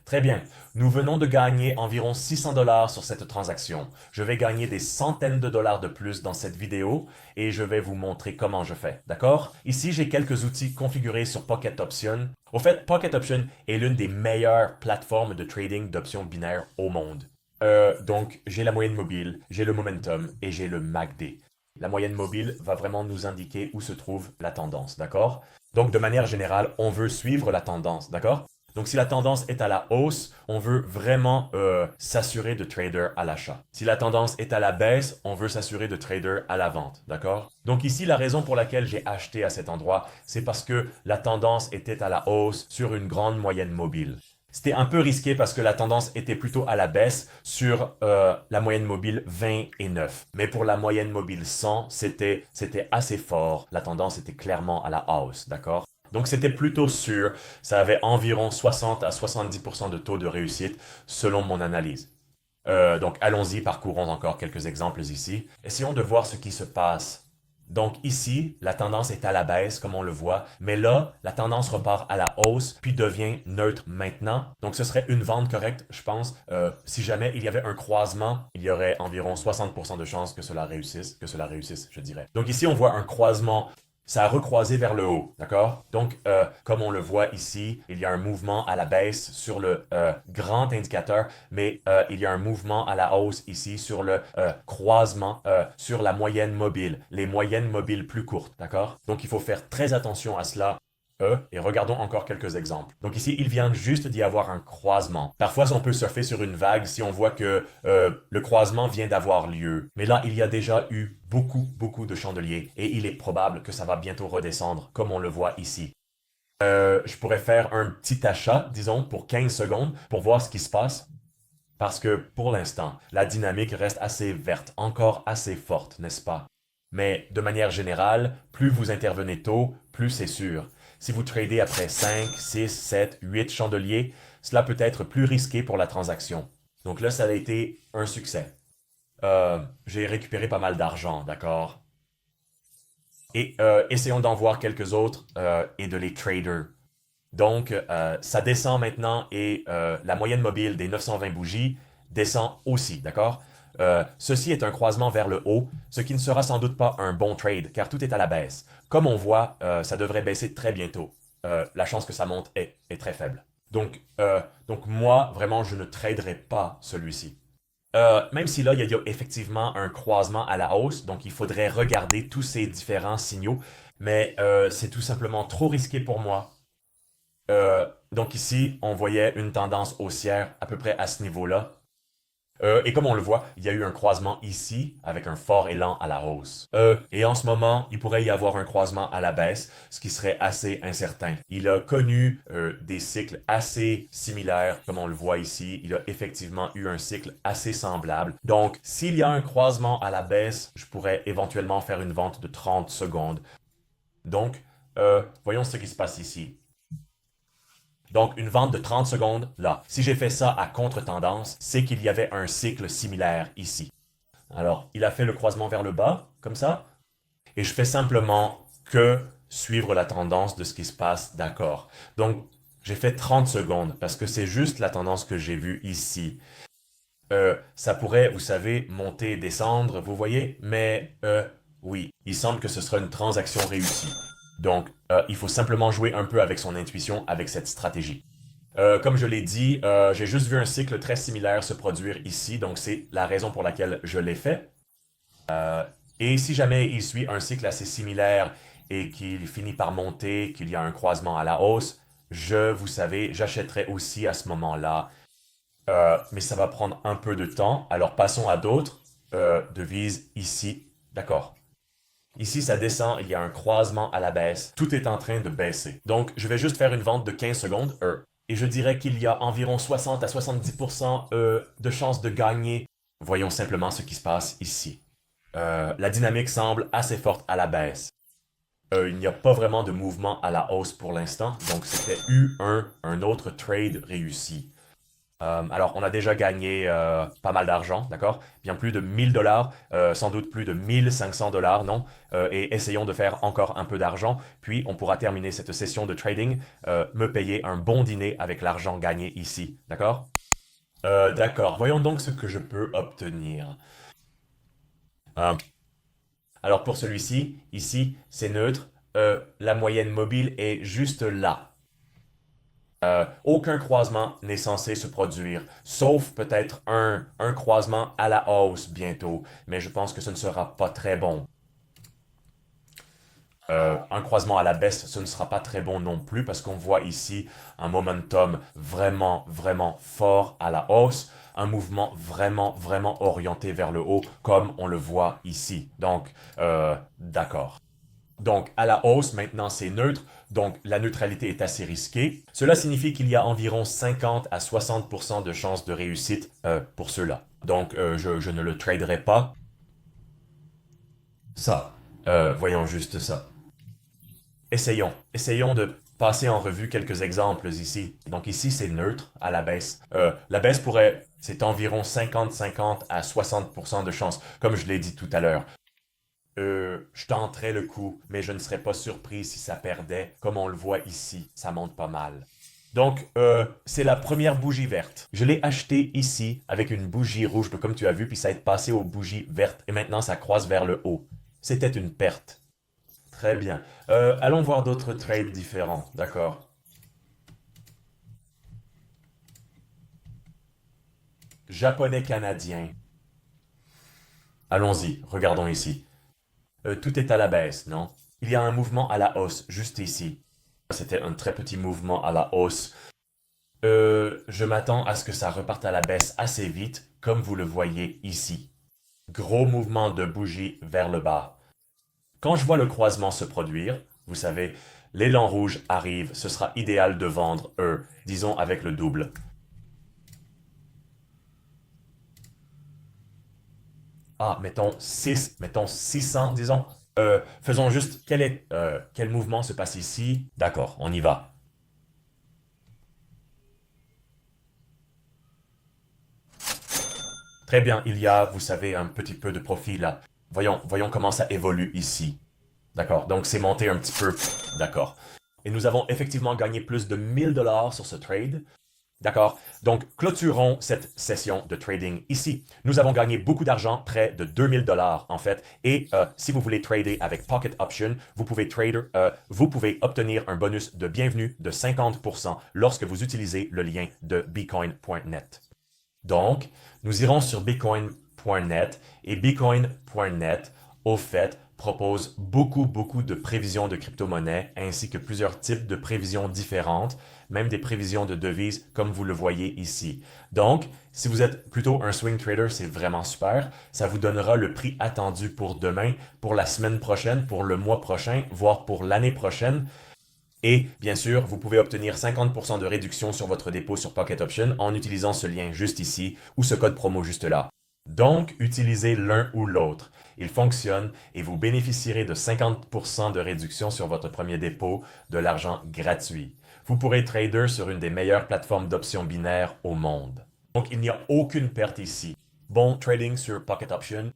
Très bien. Nous venons de gagner environ 600 dollars sur cette transaction. Je vais gagner des centaines de dollars de plus dans cette vidéo et je vais vous montrer comment je fais. D'accord? Ici, j'ai quelques outils configurés sur Pocket Option. Au fait, Pocket Option est l'une des meilleures plateformes de trading d'options binaires au monde. Donc, j'ai la moyenne mobile, j'ai le momentum et j'ai le MACD. La moyenne mobile va vraiment nous indiquer où se trouve la tendance, d'accord? Donc, de manière générale, on veut suivre la tendance, d'accord? Donc, si la tendance est à la hausse, on veut vraiment s'assurer de trader à l'achat. Si la tendance est à la baisse, on veut s'assurer de trader à la vente, d'accord? Donc ici, la raison pour laquelle j'ai acheté à cet endroit, c'est parce que la tendance était à la hausse sur une grande moyenne mobile. C'était un peu risqué parce que la tendance était plutôt à la baisse sur la moyenne mobile 20 et 9. Mais pour la moyenne mobile 100, c'était assez fort. La tendance était clairement à la hausse, d'accord? Donc c'était plutôt sûr. Ça avait environ 60 à 70% de taux de réussite selon mon analyse. Donc allons-y, parcourons encore quelques exemples ici. Essayons de voir ce qui se passe. Donc ici, la tendance est à la baisse, comme on le voit, mais là, la tendance repart à la hausse, puis devient neutre maintenant. Donc ce serait une vente correcte, je pense. Si jamais il y avait un croisement, il y aurait environ 60% de chances que cela réussisse, je dirais. Donc ici, on voit un croisement. Ça a recroisé vers le haut, d'accord? Donc, comme on le voit ici, il y a un mouvement à la baisse sur le grand indicateur, mais il y a un mouvement à la hausse ici sur le croisement, sur la moyenne mobile, les moyennes mobiles plus courtes, d'accord? Donc, il faut faire très attention à cela. Et regardons encore quelques exemples. Donc ici, il vient juste d'y avoir un croisement. Parfois, on peut surfer sur une vague si on voit que le croisement vient d'avoir lieu. Mais là, il y a déjà eu beaucoup de chandeliers et il est probable que ça va bientôt redescendre, comme on le voit ici. Je pourrais faire un petit achat, disons, pour 15 secondes pour voir ce qui se passe. Parce que pour l'instant, la dynamique reste assez verte, encore assez forte, n'est-ce pas? Mais de manière générale, plus vous intervenez tôt, plus c'est sûr. Si vous tradez après 5, 6, 7, 8 chandeliers, cela peut être plus risqué pour la transaction. Donc là, ça a été un succès. J'ai récupéré pas mal d'argent, d'accord? Et essayons d'en voir quelques autres et de les trader. Donc, ça descend maintenant et la moyenne mobile des 920 bougies descend aussi, d'accord? Ceci est un croisement vers le haut, ce qui ne sera sans doute pas un bon trade, car tout est à la baisse. Comme on voit, ça devrait baisser très bientôt. La chance que ça monte est très faible. Donc moi, vraiment, je ne traderai pas celui-ci. Même si là, il y a effectivement un croisement à la hausse, donc il faudrait regarder tous ces différents signaux, mais c'est tout simplement trop risqué pour moi. Donc ici, on voyait une tendance haussière à peu près à ce niveau-là. Et comme on le voit, il y a eu un croisement ici avec un fort élan à la hausse. Et en ce moment, il pourrait y avoir un croisement à la baisse, ce qui serait assez incertain. Il a connu des cycles assez similaires, comme on le voit ici. Il a effectivement eu un cycle assez semblable. Donc, s'il y a un croisement à la baisse, je pourrais éventuellement faire une vente de 30 secondes. Donc, voyons ce qui se passe ici. Donc, une vente de 30 secondes, là. Si j'ai fait ça à contre-tendance, c'est qu'il y avait un cycle similaire ici. Alors, il a fait le croisement vers le bas, comme ça, et je fais simplement que suivre la tendance de ce qui se passe, d'accord. Donc, j'ai fait 30 secondes, parce que c'est juste la tendance que j'ai vue ici. Ça pourrait, vous savez, monter et descendre, vous voyez, mais oui, il semble que ce sera une transaction réussie. Donc, il faut simplement jouer un peu avec son intuition avec cette stratégie. Comme je l'ai dit, j'ai juste vu un cycle très similaire se produire ici, donc c'est la raison pour laquelle je l'ai fait. Et si jamais il suit un cycle assez similaire et qu'il finit par monter, qu'il y a un croisement à la hausse, vous savez, j'achèterai aussi à ce moment-là. Mais ça va prendre un peu de temps. Alors passons à d'autres devises ici. D'accord. Ici, ça descend, il y a un croisement à la baisse. Tout est en train de baisser. Donc, je vais juste faire une vente de 15 secondes. Et je dirais qu'il y a environ 60 à 70% de chances de gagner. Voyons simplement ce qui se passe ici. La dynamique semble assez forte à la baisse. Il n'y a pas vraiment de mouvement à la hausse pour l'instant. Donc, c'était un autre trade réussi. Alors, on a déjà gagné pas mal d'argent, d'accord? Bien plus de 1000 $, sans doute plus de 1500 $, non? Et essayons de faire encore un peu d'argent, puis on pourra terminer cette session de trading, me payer un bon dîner avec l'argent gagné ici, d'accord? D'accord, voyons donc ce que je peux obtenir. Euh, alors pour celui-ci, ici, c'est neutre. La moyenne mobile est juste là. Aucun croisement n'est censé se produire, sauf peut-être un croisement à la hausse bientôt, mais je pense que ce ne sera pas très bon. Un croisement à la baisse, ce ne sera pas très bon non plus parce qu'on voit ici un momentum vraiment, vraiment fort à la hausse, un mouvement vraiment, vraiment orienté vers le haut comme on le voit ici. Donc, d'accord. Donc, à la hausse, maintenant, c'est neutre. Donc, la neutralité est assez risquée. Cela signifie qu'il y a environ 50 à 60% de chances de réussite pour cela. Donc, je ne le traderai pas. Ça, voyons juste ça. Essayons de passer en revue quelques exemples ici. Donc ici, c'est neutre à la baisse. La baisse c'est environ 50-50 à 60% de chance, comme je l'ai dit tout à l'heure. Je tenterais le coup, mais je ne serais pas surpris si ça perdait. Comme on le voit ici, ça monte pas mal. Donc, c'est la première bougie verte. Je l'ai acheté ici avec une bougie rouge, comme tu as vu, puis ça est passé aux bougies vertes, et maintenant ça croise vers le haut. C'était une perte. Très bien. Allons voir d'autres trades différents. D'accord. Japonais-canadien. Allons-y, regardons ici. Tout est à la baisse, non? Il y a un mouvement à la hausse, juste ici. C'était un très petit mouvement à la hausse. Je m'attends à ce que ça reparte à la baisse assez vite, comme vous le voyez ici. Gros mouvement de bougie vers le bas. Quand je vois le croisement se produire, vous savez, l'élan rouge arrive, ce sera idéal de vendre, disons avec le double. Ah, mettons 600, disons. Faisons juste, quel mouvement se passe ici? D'accord, on y va. Très bien, il y a, vous savez, un petit peu de profit là. Voyons comment ça évolue ici. D'accord, donc c'est monté un petit peu. D'accord. Et nous avons effectivement gagné plus de 1000 $ sur ce trade. D'accord? Donc, clôturons cette session de trading ici. Nous avons gagné beaucoup d'argent, près de 2000 $ en fait. Et si vous voulez trader avec Pocket Option, vous pouvez obtenir un bonus de bienvenue de 50% lorsque vous utilisez le lien de bitcoin.net. Donc, nous irons sur bitcoin.net et bitcoin.net, au fait, propose beaucoup de prévisions de crypto-monnaies ainsi que plusieurs types de prévisions différentes, même des prévisions de devises comme vous le voyez ici. Donc, si vous êtes plutôt un swing trader, c'est vraiment super. Ça vous donnera le prix attendu pour demain, pour la semaine prochaine, pour le mois prochain, voire pour l'année prochaine. Et bien sûr, vous pouvez obtenir 50% de réduction sur votre dépôt sur Pocket Option en utilisant ce lien juste ici ou ce code promo juste là. Donc, utilisez l'un ou l'autre. Il fonctionne et vous bénéficierez de 50% de réduction sur votre premier dépôt, de l'argent gratuit. Vous pourrez trader sur une des meilleures plateformes d'options binaires au monde. Donc, il n'y a aucune perte ici. Bon trading sur Pocket Option.